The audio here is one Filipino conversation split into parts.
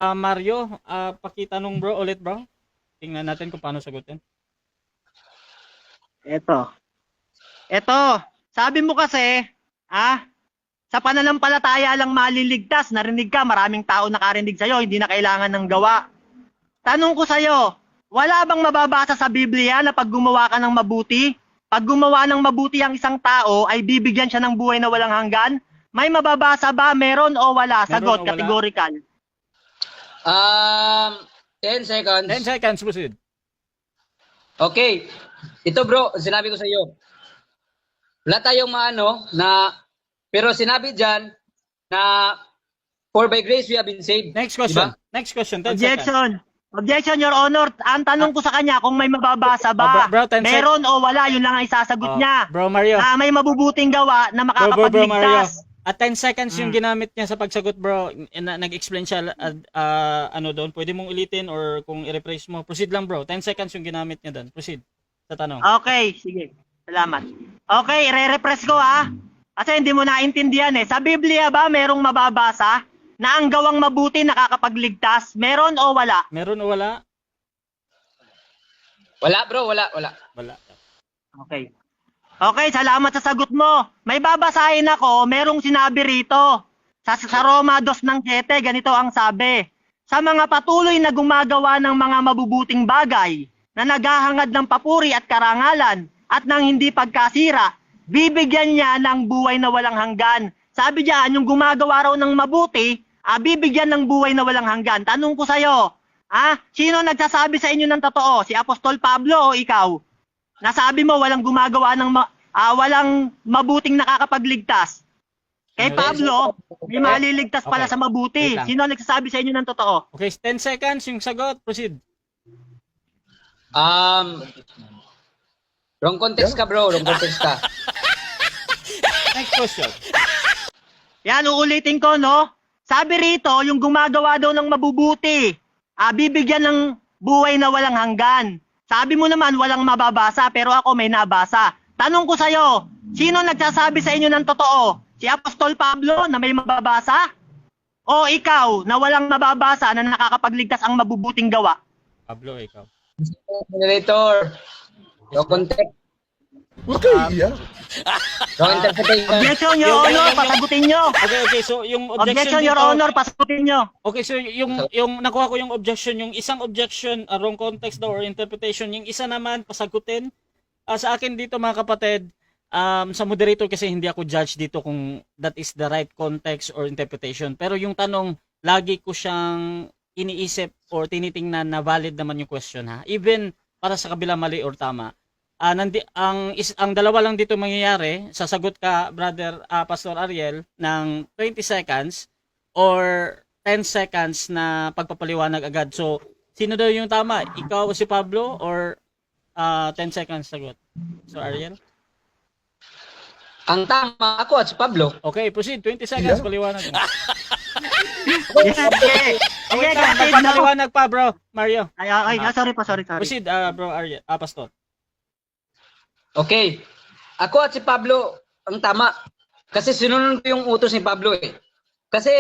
Mario, pakitanong bro ulit bro. Tingnan natin kung paano sagutin. Eto, sabi mo kasi, sa pananampalataya lang maliligtas, narinig ka, maraming tao nakarinig sa'yo, hindi na kailangan ng gawa. Tanong ko sa'yo, wala bang mababasa sa Biblia na pag gumawa ka ng mabuti, pag gumawa ng mabuti ang isang tao, ay bibigyan siya ng buhay na walang hanggan? May mababasa ba? Meron o wala? Sagot, Meron o wala? categorical. 10 seconds. 10 seconds, proceed. Okay. Ito bro, sinabi ko sa iyo. Wala tayong maano na, pero sinabi diyan na for by grace we have been saved. Next question. Diba? Next question, 10 seconds. Objection, Your Honor. Ang tanong ko sa kanya kung may mababasa ba. bro, 10 Meron o wala, yun lang ang isasagot niya. Bro Mario. Na may mabubuting gawa na Bro Mario. makakapagligtas. At 10 seconds yung ginamit niya sa pagsagot bro. Nag-explain siya ano doon. Pwede mong ulitin or kung i-rephrase mo. Proceed lang bro. 10 seconds yung ginamit niya doon. Proceed sa tanong. Okay, sige. Salamat. Okay, re-repress ko Kasi hindi mo naintindihan eh. Sa Biblia ba merong mababasa na ang gawang mabuti nakakapagligtas? Meron o wala? Meron o wala? Wala bro, wala. Wala. Okay. Okay, salamat sa sagot mo. May babasahin ako, merong sinabi rito. Sa Roma 2:7, ganito ang sabi. Sa mga patuloy na gumagawa ng mga mabubuting bagay, na naghahangad ng papuri at karangalan, at ng hindi pagkasira, bibigyan niya ng buhay na walang hanggan. Sabi diyan, yung gumagawa raw ng mabuti, bibigyan ng buhay na walang hanggan. Tanong ko sa'yo, sino nagsasabi sa inyo ng totoo? Si Apostol Pablo o ikaw? Nasabi mo walang gumagawa ng walang mabuting nakakapagligtas. Kay Pablo, may maliligtas pala sa mabuti. Sino nagsasabi sa inyo ng totoo? Okay, 10 seconds yung sagot. Proceed. Wrong context ka bro, wrong context ka. Next question. Yan, uulitin ko, no? Sabi rito, yung gumagawa daw ng mabubuti, bibigyan ng buhay na walang hanggan. Sabi mo naman, walang mababasa, pero ako may nabasa. Tanong ko sa'yo, sino nagsasabi sa inyo ng totoo? Si Apostol Pablo na may mababasa? O ikaw na walang mababasa na nakakapagligtas ang mabubuting gawa? Pablo, ikaw. Moderator. Wrong context. Wrong interpretation. Objection, Your Honor, pasagutin nyo. Okay, so yung Objection, Your Honor, pasagutin nyo. Okay, so yung nakuha ko yung objection, yung isang objection, wrong context daw or interpretation, yung isa naman pasagutin. Sa akin dito mga kapatid, sa moderator kasi hindi ako judge dito kung that is the right context or interpretation. Pero yung tanong, lagi ko siyang iniisip or tinitingnan na valid naman yung question Even para sa kabila mali or tama. Ang dalawa lang dito mangyayari, sasagot ka brother Pastor Ariel ng 20 seconds or 10 seconds na pagpapaliwanag agad. So, sino daw yung tama? Ikaw o si Pablo or 10 seconds sagot? So, Ariel? Ang tama ako at si Pablo. Okay, proceed. 20 seconds, paliwanag. Okay, Paliwanag pa, bro. Mario. Sorry. Proceed, bro Ariel. Pastor. Okay. Ako at si Pablo ang tama. Kasi sinunod ko yung utos ni Pablo eh. Kasi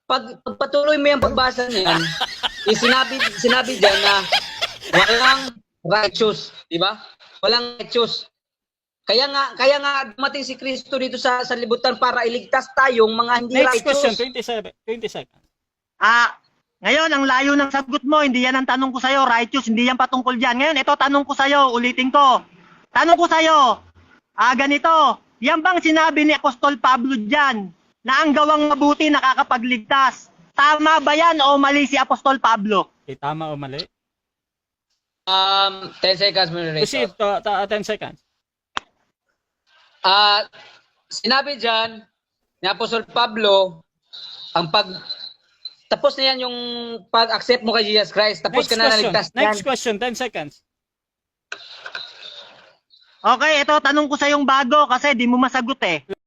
pag patuloy mo yung pagbasa niyan, sinabi diyan na walang righteous, di ba? Walang righteous. Kaya nga dumating si Kristo dito sa libutan para iligtas tayong mga hindi Next righteous. question, 20 seconds. Ngayon, ang layo ng sagot mo, hindi yan ang tanong ko sa'yo, righteous, hindi yan patungkol dyan. Ngayon, ito tanong ko sa'yo, ulitin ko. Tanong ko sa'yo, ganito, yan bang sinabi ni Apostol Pablo dyan, na ang gawang mabuti nakakapagligtas? Tama ba yan o mali si Apostol Pablo? Okay, tama o mali? 10 seconds, moderator. Proceed, 10 seconds. Sinabi dyan ni Apostol Pablo, tapos na yan yung pag-accept mo kay Jesus Christ, tapos ka na naligtas yan. Next question, 10 seconds. Okay, ito tanong ko sa yung bago kasi di mo masagot eh.